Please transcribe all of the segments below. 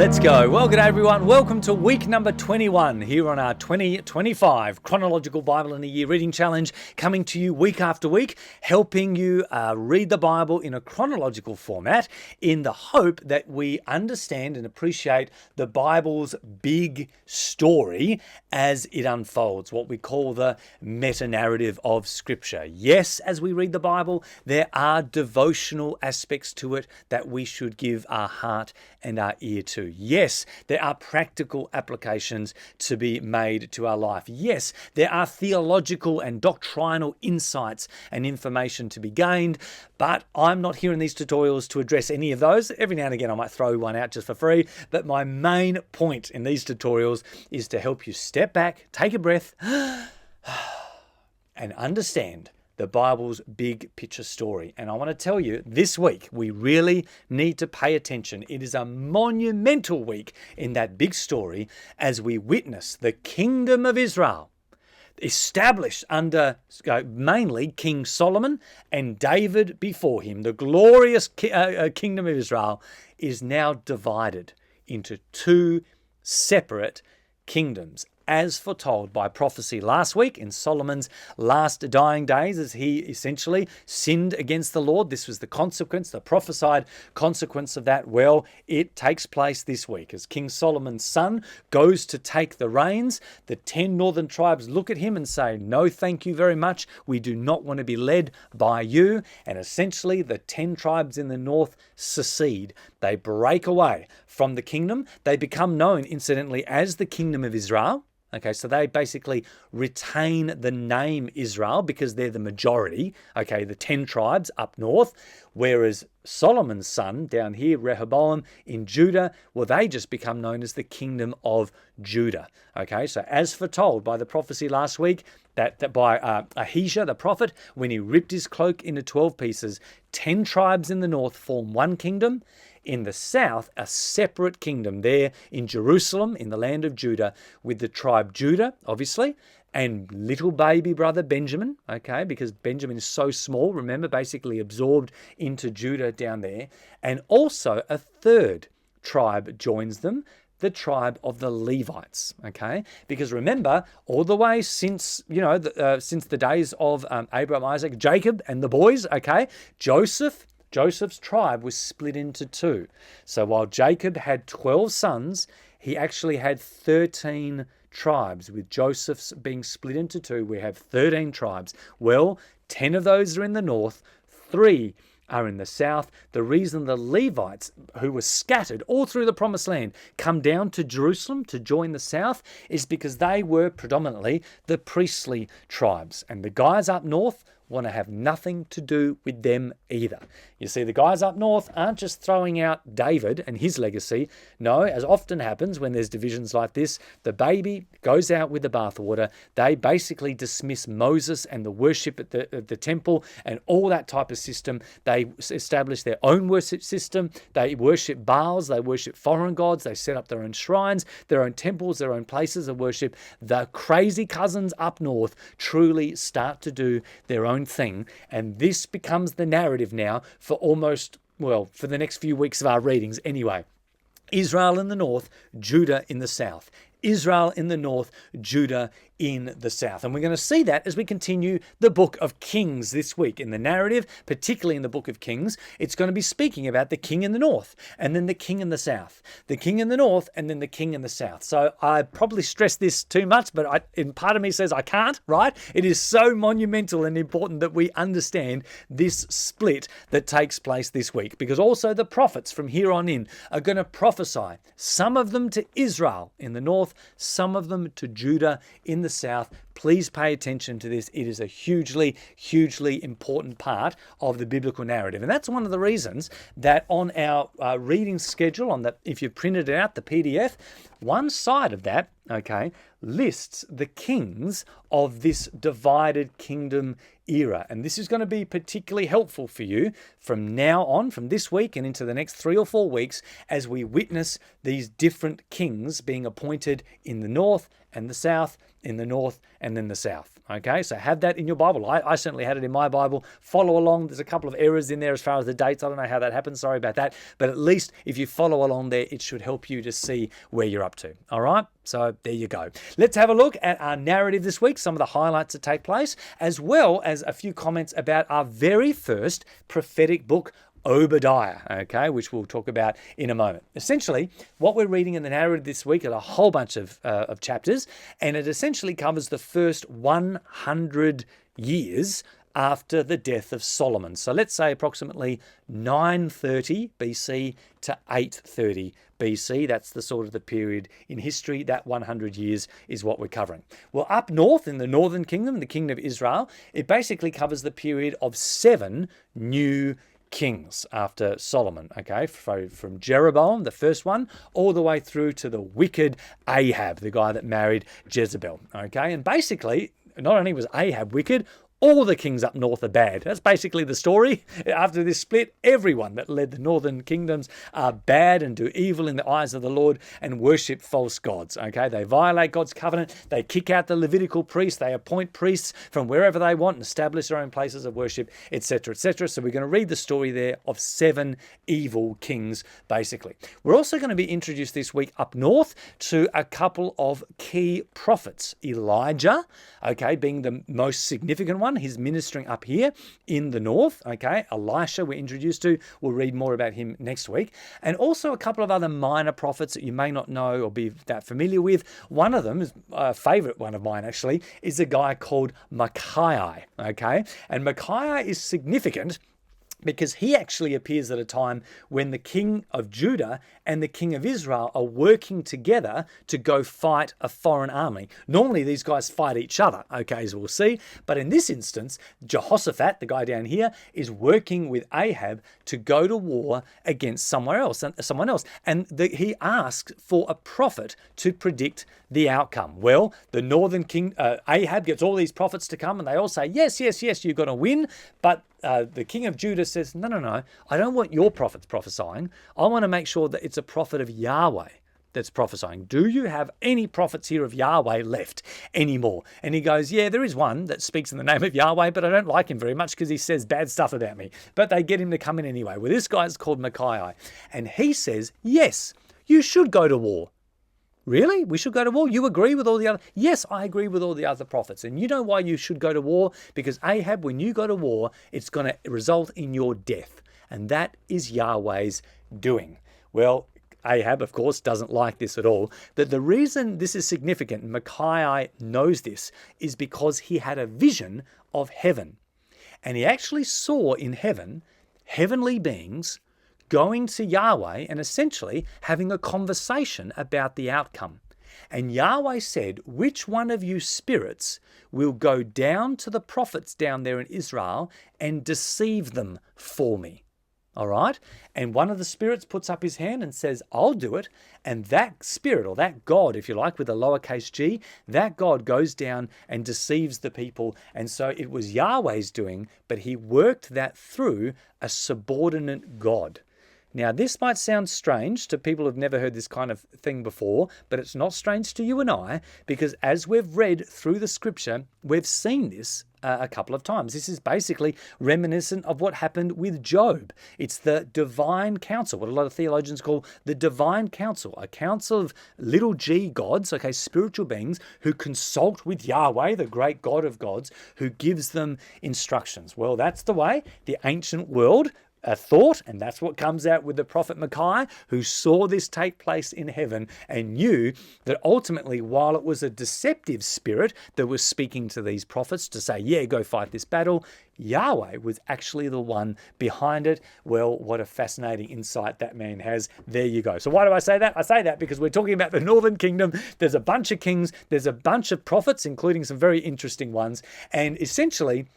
Let's go. Well, good day, everyone. Welcome to week number 21 here on our 2025 Chronological Bible-in-a-Year Reading Challenge, coming to you week after week, helping you read the Bible in a chronological format in the hope that we understand and appreciate the Bible's big story as it unfolds, what we call the meta-narrative of Scripture. Yes, as we read the Bible, there are devotional aspects to it that we should give our heart and our ear to. Yes, there are practical applications to be made to our life. Yes, there are theological and doctrinal insights and information to be gained, but I'm not here in these tutorials to address any of those. Every now and again, I might throw one out just for free, but my main point in these tutorials is to help you step back, take a breath, and understand the Bible's big picture story. And I want to tell you, this week, we really need to pay attention. It is a monumental week in that big story as we witness the kingdom of Israel, established under mainly King Solomon and David before him. The glorious kingdom of Israel is now divided into two separate kingdoms, as foretold by prophecy last week in Solomon's last dying days, as he essentially sinned against the Lord. This was the consequence, the prophesied consequence of that. Well, it takes place this week as King Solomon's son goes to take the reins. The 10 northern tribes look at him and say, "No, thank you very much. We do not want to be led by you." And essentially, the 10 tribes in the north secede. They break away from the kingdom. They become known, incidentally, as the kingdom of Israel. Okay, so they basically retain the name Israel because they're the majority, okay, the 10 tribes up north, whereas Solomon's son down here, Rehoboam in Judah, well, they just become known as the kingdom of Judah. Okay, so as foretold by the prophecy last week, that by Ahijah the prophet, when he ripped his cloak into 12 pieces, 10 tribes in the north form one kingdom. In the south, a separate kingdom there in Jerusalem, in the land of Judah, with the tribe Judah, obviously, and little baby brother Benjamin, okay, because Benjamin is so small, remember, basically absorbed into Judah down there. And also a third tribe joins them, the tribe of the Levites, okay? Because remember, all the way since, since the days of Abraham, Isaac, Jacob, and the boys, okay, Joseph's tribe was split into two. So while Jacob had 12 sons, he actually had 13 tribes. With Joseph's being split into two, we have 13 tribes. Well, 10 of those are in the north, 3 are in the south. The reason the Levites, who were scattered all through the promised land, come down to Jerusalem to join the south is because they were predominantly the priestly tribes. And the guys up north want to have nothing to do with them either. You see, the guys up north aren't just throwing out David and his legacy. No, as often happens when there's divisions like this, the baby goes out with the bathwater. They basically dismiss Moses and the worship at the temple and all that type of system. They establish their own worship system. They worship Baals. They worship foreign gods. They set up their own shrines, their own temples, their own places of worship. The crazy cousins up north truly start to do their own thing, and this becomes the narrative now for for the next few weeks of our readings anyway. Israel in the north, Judah in the south. Israel in the north, Judah in the south. And we're going to see that as we continue the book of Kings this week. In the narrative, particularly in the book of Kings, it's going to be speaking about the king in the north and then the king in the south. The king in the north and then the king in the south. So I probably stress this too much, but part of me says I can't, right? It is so monumental and important that we understand this split that takes place this week, because also the prophets from here on in are going to prophesy, some of them to Israel in the north, some of them to Judah in the south. Please pay attention to this. It is a hugely, hugely important part of the biblical narrative. And that's one of the reasons that on our reading schedule, if you've printed it out, the PDF, one side of that, okay, lists the kings of this divided kingdom era. And this is going to be particularly helpful for you from now on, from this week and into the next 3 or 4 weeks, as we witness these different kings being appointed in the north and the south, in the north and then the south. Okay, so have that in your Bible. I certainly had it in my Bible. Follow along. There's a couple of errors in there as far as the dates. I don't know how that happened. Sorry about that. But at least if you follow along there, it should help you to see where you're up to. All right? So there you go. Let's have a look at our narrative this week, some of the highlights that take place, as well as a few comments about our very first prophetic book, Obadiah, okay, which we'll talk about in a moment. Essentially, what we're reading in the narrative this week are a whole bunch of chapters, and it essentially covers the first 100 years after the death of Solomon. So let's say approximately 930 BC to 830 BC. That's the sort of the period in history. That 100 years is what we're covering. Well, up north in the northern kingdom, the kingdom of Israel, it basically covers the period of 7 new kings after Solomon, okay, from Jeroboam, the first one, all the way through to the wicked Ahab, the guy that married Jezebel, okay. And basically, not only was Ahab wicked, all the kings up north are bad. That's basically the story. After this split, everyone that led the northern kingdoms are bad and do evil in the eyes of the Lord and worship false gods. Okay, they violate God's covenant. They kick out the Levitical priests. They appoint priests from wherever they want and establish their own places of worship, etc., etc. So we're going to read the story there of 7 evil kings, basically. We're also going to be introduced this week up north to a couple of key prophets. Elijah, okay, being the most significant one. He's ministering up here in the north, okay. Elisha we're introduced to. We'll read more about him next week. And also a couple of other minor prophets that you may not know or be that familiar with. One of them, is a favorite one of mine actually, is a guy called Micaiah, okay. And Micaiah is significant because he actually appears at a time when the king of Judah and the king of Israel are working together to go fight a foreign army. Normally, these guys fight each other, okay, as we'll see. But in this instance, Jehoshaphat, the guy down here, is working with Ahab to go to war against someone else. And he asks for a prophet to predict the outcome. Well, the northern king, Ahab, gets all these prophets to come, and they all say, yes, you're going to win. But the king of Judah says, no, I don't want your prophets prophesying. I want to make sure that it's a prophet of Yahweh that's prophesying. Do you have any prophets here of Yahweh left anymore? And he goes, yeah, there is one that speaks in the name of Yahweh, but I don't like him very much because he says bad stuff about me. But they get him to come in anyway. Well, this guy's called Micaiah, and he says, yes, you should go to war. Really? We should go to war? You agree with all the other? Yes, I agree with all the other prophets. And you know why you should go to war? Because Ahab, when you go to war, it's going to result in your death. And that is Yahweh's doing. Well, Ahab, of course, doesn't like this at all. But the reason this is significant, and Micaiah knows this, is because he had a vision of heaven. And he actually saw in heaven, heavenly beings going to Yahweh and essentially having a conversation about the outcome. And Yahweh said, which one of you spirits will go down to the prophets down there in Israel and deceive them for me? All right? And one of the spirits puts up his hand and says, I'll do it. And that spirit, or that God, if you like, with a lowercase g, that God goes down and deceives the people. And so it was Yahweh's doing, but he worked that through a subordinate God. Now, this might sound strange to people who've never heard this kind of thing before, but it's not strange to you and I, because as we've read through the scripture, we've seen this a couple of times. This is basically reminiscent of what happened with Job. It's the divine council, what a lot of theologians call the divine council, a council of little g gods, okay, spiritual beings who consult with Yahweh, the great God of gods, who gives them instructions. Well, that's the way the ancient world thought, and that's what comes out with the prophet Micaiah, who saw this take place in heaven and knew that ultimately, while it was a deceptive spirit that was speaking to these prophets to say, yeah, go fight this battle, Yahweh was actually the one behind it. Well, what a fascinating insight that man has. There you go. So why do I say that? I say that because we're talking about the northern kingdom. There's a bunch of kings. There's a bunch of prophets, including some very interesting ones. And essentially,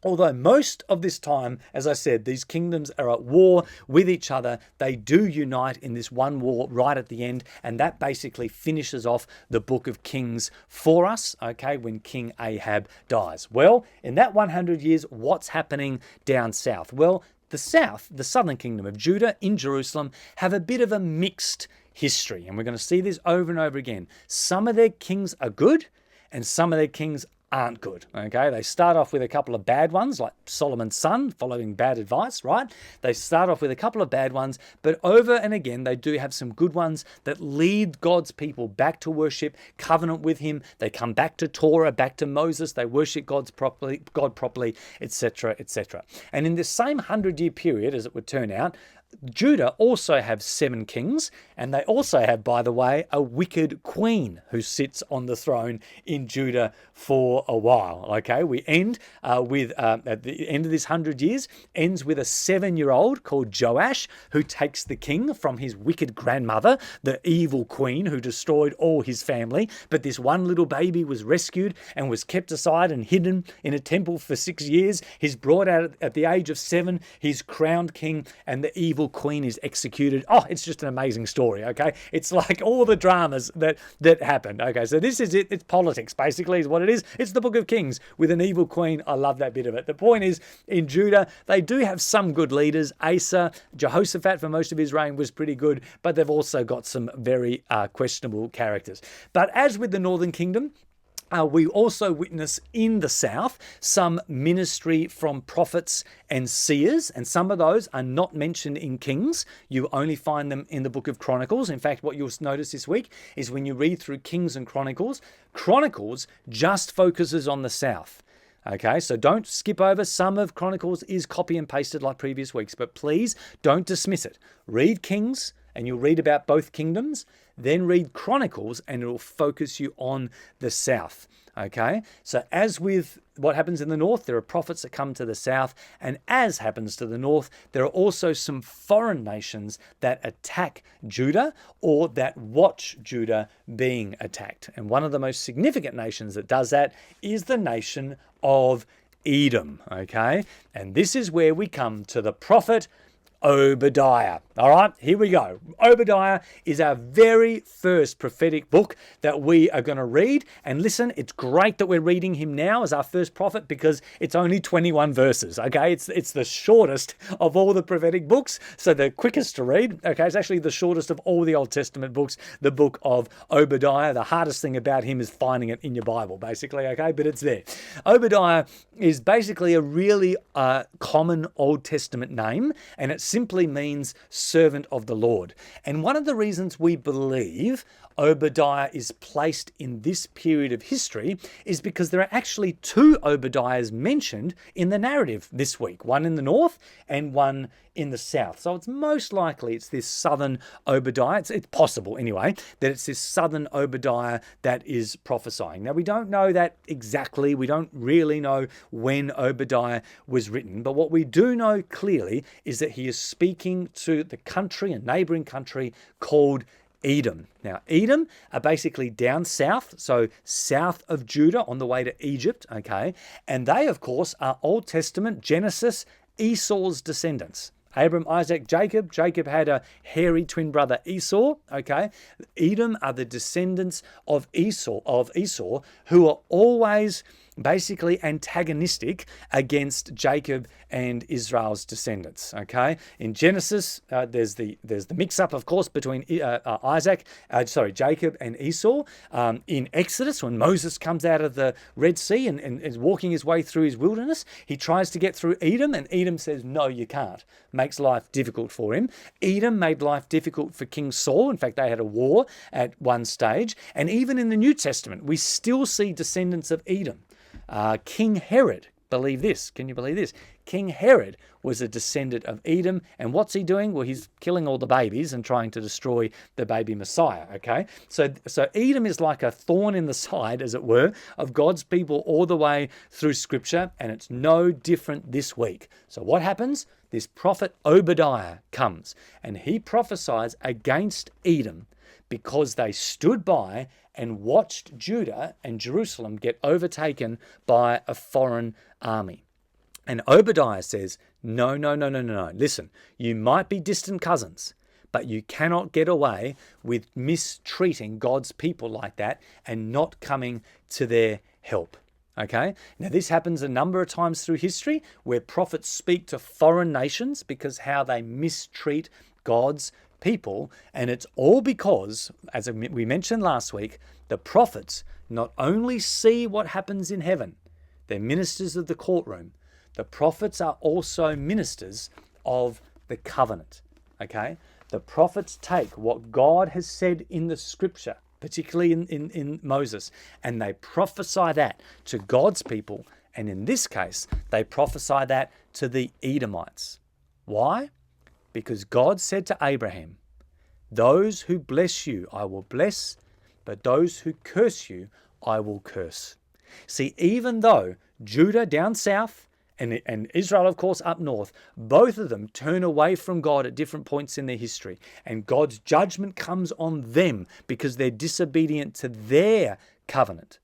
although most of this time, as I said, these kingdoms are at war with each other, they do unite in this one war right at the end, and that basically finishes off the book of Kings for us, okay, when King Ahab dies. Well, in that 100 years, what's happening down south? Well, the south, the southern kingdom of Judah in Jerusalem, have a bit of a mixed history, and we're going to see this over and over again. Some of their kings are good, and some of their kings aren't good, okay? They start off with a couple of bad ones, like Solomon's son, following bad advice, right? They start off with a couple of bad ones, but over and again, they do have some good ones that lead God's people back to worship, covenant with him. They come back to Torah, back to Moses. They worship God properly, etc., etc. And in this same 100-year period, as it would turn out, Judah also have 7 kings, and they also have, by the way, a wicked queen who sits on the throne in Judah for a while. Okay, we end at the end of this 100 years, ends with a 7-year-old called Joash, who takes the king from his wicked grandmother, the evil queen who destroyed all his family. But this one little baby was rescued and was kept aside and hidden in a temple for 6 years. He's brought out at the age of 7. He's crowned king, and the evil queen is executed. Oh, it's just an amazing story, okay? It's like all the dramas that happened, okay? So this is it. It's politics, basically, is what it is. It's the Book of Kings with an evil queen. I love that bit of it. The point is, in Judah, they do have some good leaders. Asa, Jehoshaphat, for most of his reign, was pretty good, but they've also got some very questionable characters. But as with the northern kingdom, we also witness in the south some ministry from prophets and seers, and some of those are not mentioned in Kings. You only find them in the book of Chronicles. In fact, what you'll notice this week is when you read through Kings and Chronicles, Chronicles just focuses on the south. Okay, so don't skip over. Some of Chronicles is copy and pasted like previous weeks, but please don't dismiss it. Read Kings, and you'll read about both kingdoms. Then read Chronicles, and it'll focus you on the south. Okay, so as with what happens in the north, there are prophets that come to the south, and as happens to the north, there are also some foreign nations that attack Judah or that watch Judah being attacked. And one of the most significant nations that does that is the nation of Edom. Okay, and this is where we come to the prophet Obadiah. All right, here we go. Obadiah is our very first prophetic book that we are going to read. And listen, it's great that we're reading him now as our first prophet because it's only 21 verses, okay? It's the shortest of all the prophetic books, so the quickest to read, okay? It's actually the shortest of all the Old Testament books, the book of Obadiah. The hardest thing about him is finding it in your Bible, basically, okay? But it's there. Obadiah is basically a really common Old Testament name, and it simply means servant of the Lord. And one of the reasons we believe Obadiah is placed in this period of history is because there are actually 2 Obadiahs mentioned in the narrative this week, one in the north and one in the south. So it's most likely it's this southern Obadiah. It's possible anyway that it's this southern Obadiah that is prophesying. Now we don't know that exactly. We don't really know when Obadiah was written, but what we do know clearly is that he is speaking to the country, a neighboring country called Edom. Now, Edom are basically down south, so south of Judah on the way to Egypt, okay? And they, of course, are Old Testament, Genesis, Esau's descendants. Abram, Isaac, Jacob. Jacob had a hairy twin brother Esau, okay? Edom are the descendants of Esau, who are always basically antagonistic against Jacob and Israel's descendants, okay? In Genesis, there's the mix-up, of course, between Jacob and Esau. In Exodus, when Moses comes out of the Red Sea and is walking his way through his wilderness, he tries to get through Edom, and Edom says, no, you can't. Makes life difficult for him. Edom made life difficult for King Saul. In fact, they had a war at one stage. And even in the New Testament, we still see descendants of Edom. King Herod, believe this. Can you believe this? King Herod was a descendant of Edom. And what's he doing? Well, he's killing all the babies and trying to destroy the baby Messiah, okay? So Edom is like a thorn in the side, as it were, of God's people all the way through Scripture, and it's no different this week. So what happens? This prophet Obadiah comes, and he prophesies against Edom because they stood by and watched Judah and Jerusalem get overtaken by a foreign army. And Obadiah says, no. Listen, you might be distant cousins, but you cannot get away with mistreating God's people like that and not coming to their help. Okay? Now, this happens a number of times through history where prophets speak to foreign nations because how they mistreat God's people. And it's all because, as we mentioned last week, the prophets not only see what happens in heaven, they're ministers of the courtroom. The prophets are also ministers of the covenant. Okay? The prophets take what God has said in the scripture, particularly in Moses, and they prophesy that to God's people. And in this case, they prophesy that to the Edomites. Why? Because God said to Abraham, "Those who bless you I will bless, but those who curse you I will curse." See, even though Judah down south and Israel, of course, up north, both of them turn away from God at different points in their history, and God's judgment comes on them because they're disobedient to their covenant,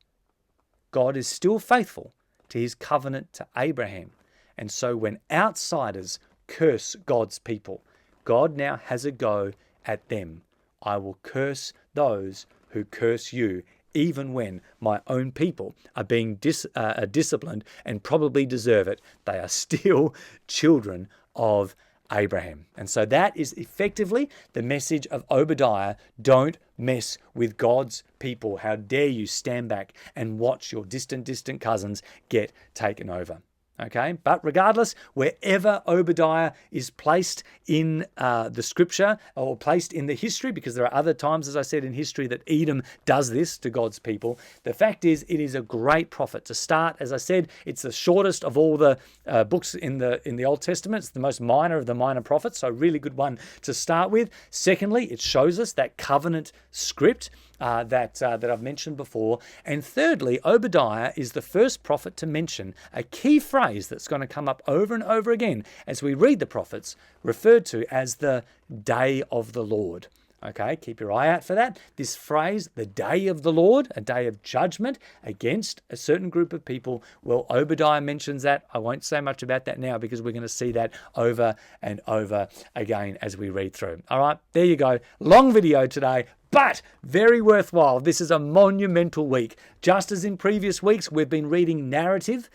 God is still faithful to his covenant to Abraham. And so when outsiders curse God's people, God now has a go at them. "I will curse those who curse you," even when my own people are being disciplined and probably deserve it. They are still children of Abraham. And so that is effectively the message of Obadiah. Don't mess with God's people. How dare you stand back and watch your distant cousins get taken over. Okay, but regardless, wherever Obadiah is placed in the scripture or placed in the history, because there are other times, as I said, in history that Edom does this to God's people, the fact is it is a great prophet. To start, as I said, it's the shortest of all the books in the Old Testament. It's the most minor of the minor prophets, so a really good one to start with. Secondly, it shows us that covenant script that I've mentioned before. And thirdly, Obadiah is the first prophet to mention a key phrase that's going to come up over and over again as we read the prophets, referred to as the day of the Lord. Okay, keep your eye out for that. This phrase, the day of the Lord, a day of judgment against a certain group of people. Well, Obadiah mentions that. I won't say much about that now because we're going to see that over and over again as we read through. All right, there you go. Long video today, but very worthwhile. This is a monumental week. Just as in previous weeks, we've been reading narrative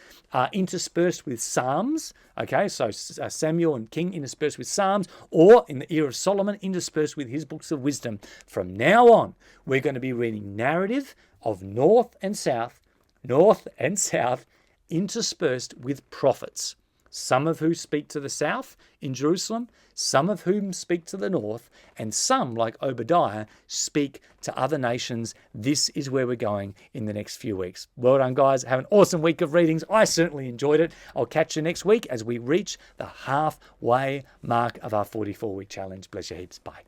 interspersed with Psalms. Okay, so Samuel and King interspersed with Psalms, or in the era of Solomon, interspersed with his books of wisdom. From now on, we're going to be reading narrative of north and south, interspersed with prophets. Some of whom speak to the south in Jerusalem, some of whom speak to the north, and some, like Obadiah, speak to other nations. This is where we're going in the next few weeks. Well done, guys. Have an awesome week of readings. I certainly enjoyed it. I'll catch you next week as we reach the halfway mark of our 44-week challenge. Bless you heaps. Bye.